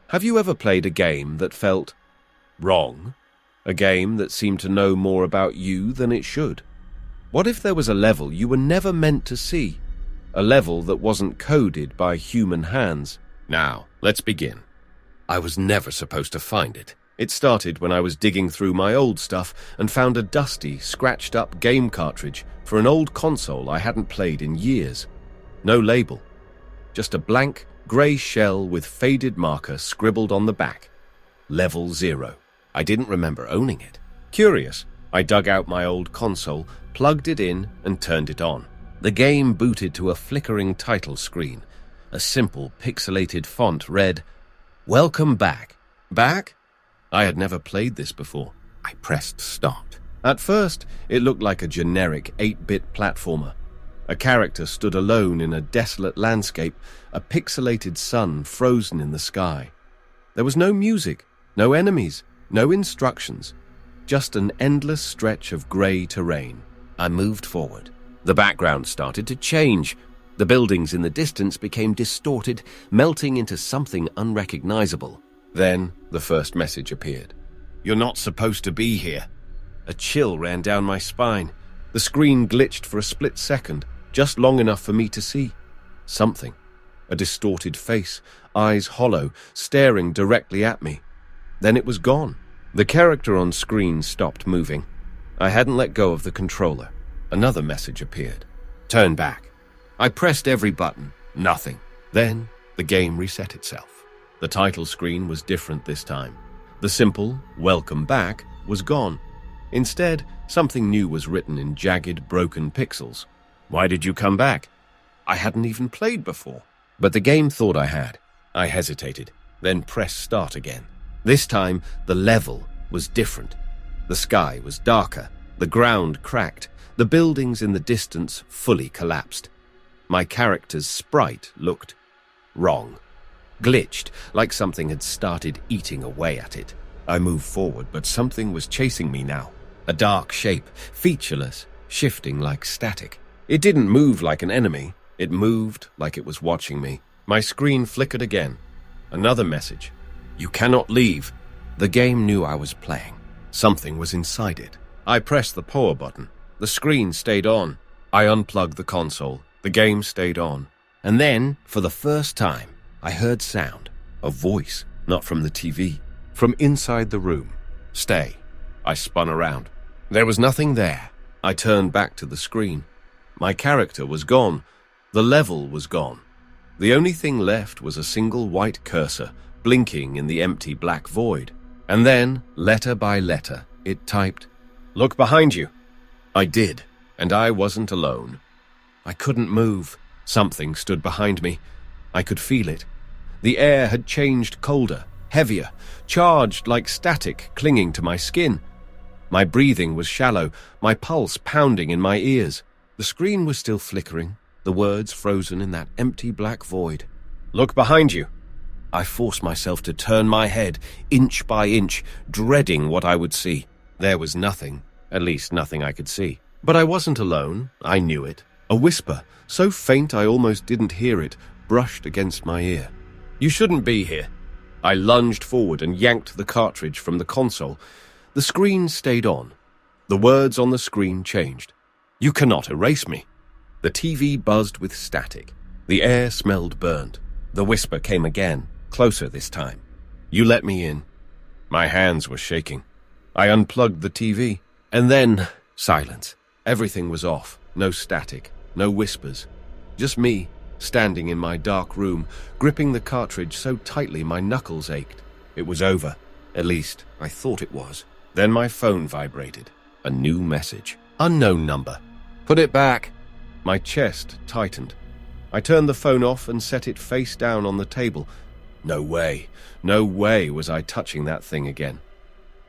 Have you ever played a game that felt wrong? A game that seemed to know more about you than it should? What if there was a level you were never meant to see? A level that wasn't coded by human hands? Now, let's begin. I was never supposed to find it. It started when I was digging through my old stuff and found a dusty, scratched-up game cartridge for an old console I hadn't played in years. No label. Just a blank, grey shell with faded marker scribbled on the back. Level 0. I didn't remember owning it. Curious, I dug out my old console, plugged it in, and turned it on. The game booted to a flickering title screen. A simple, pixelated font read, "Welcome back." Back? I had never played this before. I pressed start. At first, it looked like a generic 8-bit platformer. A character stood alone in a desolate landscape, a pixelated sun frozen in the sky. There was no music, no enemies, no instructions, just an endless stretch of grey terrain. I moved forward. The background started to change. The buildings in the distance became distorted, melting into something unrecognizable. Then the first message appeared. "You're not supposed to be here." A chill ran down my spine. The screen glitched for a split second, just long enough for me to see something. A distorted face, eyes hollow, staring directly at me. Then it was gone. The character on screen stopped moving. I hadn't let go of the controller. Another message appeared. "Turn back." I pressed every button. Nothing. Then the game reset itself. The title screen was different this time. The simple "Welcome back" was gone. Instead, something new was written in jagged, broken pixels. "Why did you come back?" I hadn't even played before. But the game thought I had. I hesitated, then pressed start again. This time, the level was different. The sky was darker, the ground cracked, the buildings in the distance fully collapsed. My character's sprite looked wrong. Glitched, like something had started eating away at it. I moved forward, but something was chasing me now. A dark shape, featureless, shifting like static. It didn't move like an enemy. It moved like it was watching me. My screen flickered again. Another message. "You cannot leave." The game knew I was playing. Something was inside it. I pressed the power button. The screen stayed on. I unplugged the console. The game stayed on. And then, for the first time, I heard sound. A voice, not from the TV. From inside the room. "Stay." I spun around. There was nothing there. I turned back to the screen. My character was gone. The level was gone. The only thing left was a single white cursor, blinking in the empty black void. And then, letter by letter, it typed, "Look behind you." I did, and I wasn't alone. I couldn't move. Something stood behind me. I could feel it. The air had changed colder, heavier, charged like static clinging to my skin. My breathing was shallow, my pulse pounding in my ears. The screen was still flickering, the words frozen in that empty black void. "Look behind you." I forced myself to turn my head, inch by inch, dreading what I would see. There was nothing, at least nothing I could see. But I wasn't alone, I knew it. A whisper, so faint I almost didn't hear it, brushed against my ear. "You shouldn't be here." I lunged forward and yanked the cartridge from the console. The screen stayed on. The words on the screen changed. "You cannot erase me." The TV buzzed with static. The air smelled burnt. The whisper came again, closer this time. "You let me in." My hands were shaking. I unplugged the TV. And then, silence. Everything was off. No static, no whispers. Just me, standing in my dark room, gripping the cartridge so tightly my knuckles ached. It was over. At least, I thought it was. Then my phone vibrated. A new message. Unknown number. "Put it back." My chest tightened. I turned the phone off and set it face down on the table. No way was I touching that thing again.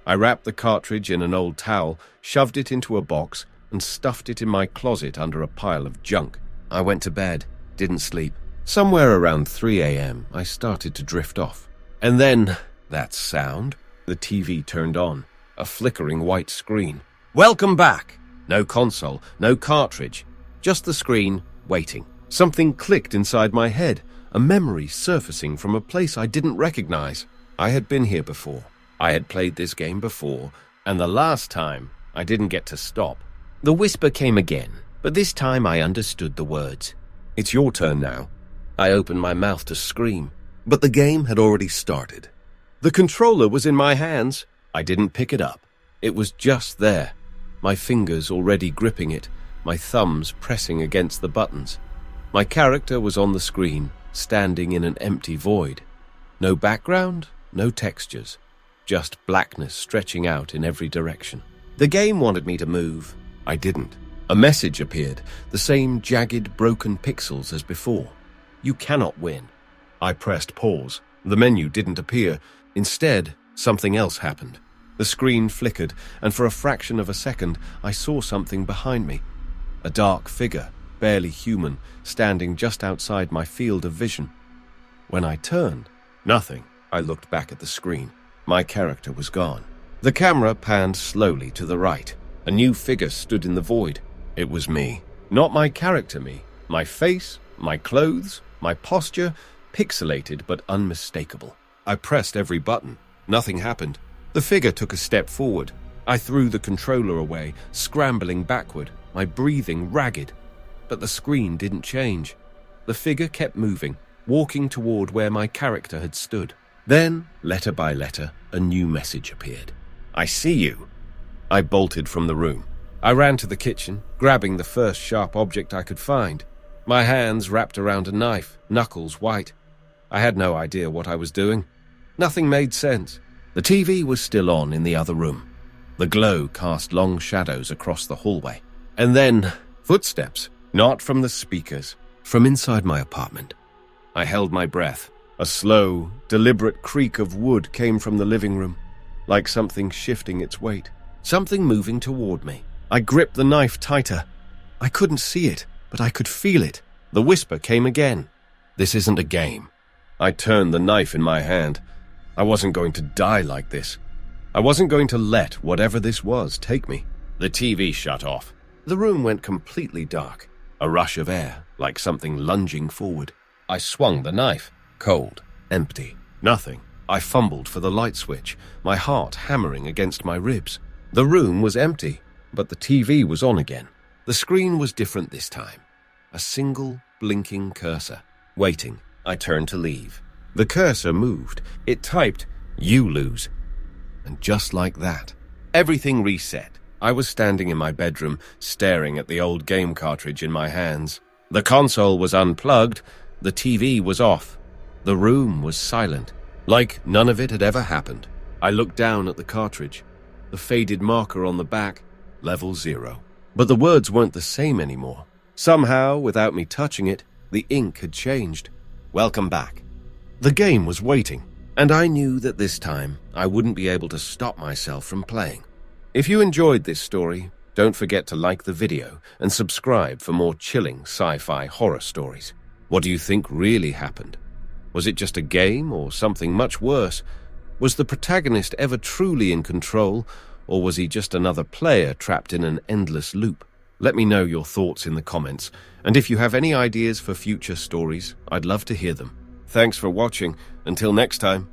I wrapped the cartridge in an old towel, shoved it into a box, and stuffed it in my closet under a pile of junk. I went to bed, didn't sleep. Somewhere around 3 a.m., I started to drift off. And then, that sound, the TV turned on, a flickering white screen. "Welcome back." No console, no cartridge, just the screen, waiting. Something clicked inside my head. a memory surfacing from a place I didn't recognize. I had been here before. I had played this game before, and the last time I didn't get to stop. The whisper came again, but this time I understood the words. It's your turn now. I opened my mouth to scream, but the game had already started. The controller was in my hands. I didn't pick it up. It was just there, my fingers already gripping it, my thumbs pressing against the buttons. My character was on the screen, standing in an empty void. No background, no textures, just blackness stretching out in every direction. The game wanted me to move. I didn't. A message appeared, the same jagged, broken pixels as before. You cannot win. I pressed pause. The menu didn't appear. Instead, something else happened. The screen flickered, and for a fraction of a second, I saw something behind me. A dark figure, barely human, standing just outside my field of vision. When I turned, nothing. I looked back at the screen. My character was gone. The camera panned slowly to the right. A new figure stood in the void. It was me. Not my character me. My face, my clothes, my posture, pixelated but unmistakable. I pressed every button. Nothing happened. The figure took a step forward. I threw the controller away, scrambling backward, my breathing ragged. But the screen didn't change. The figure kept moving, walking toward where my character had stood. Then, letter by letter, a new message appeared. I see you. I bolted from the room. I ran to the kitchen, grabbing the first sharp object I could find. My hands wrapped around a knife, knuckles white. I had no idea what I was doing. Nothing made sense. The TV was still on in the other room. The glow cast long shadows across the hallway. And then, footsteps, not from the speakers, from inside my apartment. I held my breath. A slow, deliberate creak of wood came from the living room, like something shifting its weight, something moving toward me. I gripped the knife tighter. I couldn't see it, but I could feel it. The whisper came again. This isn't a game. I turned the knife in my hand. I wasn't going to die like this. I wasn't going to let whatever this was take me. The TV shut off. The room went completely dark. A rush of air, like something lunging forward. I swung the knife. Cold. Empty. Nothing. I fumbled for the light switch, my heart hammering against my ribs. The room was empty, but the TV was on again. The screen was different this time. A single, blinking cursor. Waiting. I turned to leave. The cursor moved. It typed, "You lose." And just like that, everything reset. I was standing in my bedroom, staring at the old game cartridge in my hands. The console was unplugged. The TV was off. The room was silent, like none of it had ever happened. I looked down at the cartridge. The faded marker on the back, level 0. But the words weren't the same anymore. Somehow, without me touching it, the ink had changed. Welcome back. The game was waiting, and I knew that this time I wouldn't be able to stop myself from playing. If you enjoyed this story, don't forget to like the video and subscribe for more chilling sci-fi horror stories. What do you think really happened? Was it just a game or something much worse? Was the protagonist ever truly in control, or was he just another player trapped in an endless loop? Let me know your thoughts in the comments, and if you have any ideas for future stories, I'd love to hear them. Thanks for watching. Until next time.